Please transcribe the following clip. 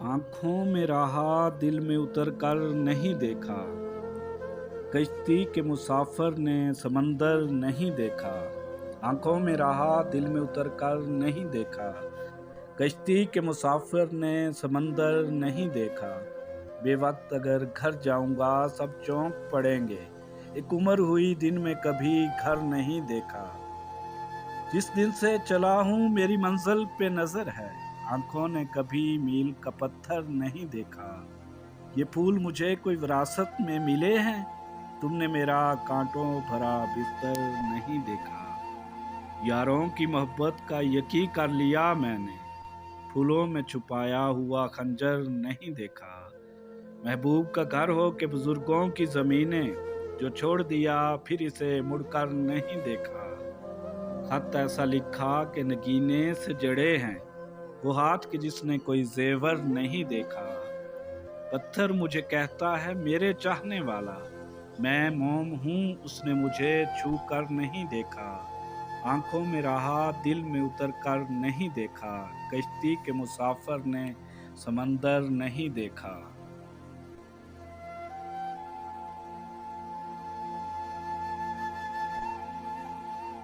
आँखों में रहा दिल में उतर कर नहीं देखा, कश्ती के मुसाफिर ने समंदर नहीं देखा। आँखों में रहा दिल में उतर कर नहीं देखा, कश्ती के मुसाफिर ने समंदर नहीं देखा। बेवक्त अगर घर जाऊंगा सब चौंक पड़ेंगे, एक उम्र हुई दिन में कभी घर नहीं देखा। जिस दिन से चला हूँ मेरी मंजिल पे नजर है, आंखों ने कभी मील का पत्थर नहीं देखा। ये फूल मुझे कोई विरासत में मिले हैं, तुमने मेरा कांटों भरा बिस्तर नहीं देखा। यारों की मोहब्बत का यकीन कर लिया मैंने, फूलों में छुपाया हुआ खंजर नहीं देखा। महबूब का घर हो के बुजुर्गों की जमीनें, जो छोड़ दिया फिर इसे मुड़कर नहीं देखा। खत ऐसा लिखा कि नगीने से जड़े हैं, वो हाथ के जिसने कोई जेवर नहीं देखा। पत्थर मुझे कहता है मेरे चाहने वाला, मैं मोम हूँ उसने मुझे छू कर नहीं देखा। आंखों में रहा दिल में उतर कर नहीं देखा, कश्ती के मुसाफिर ने समंदर नहीं देखा।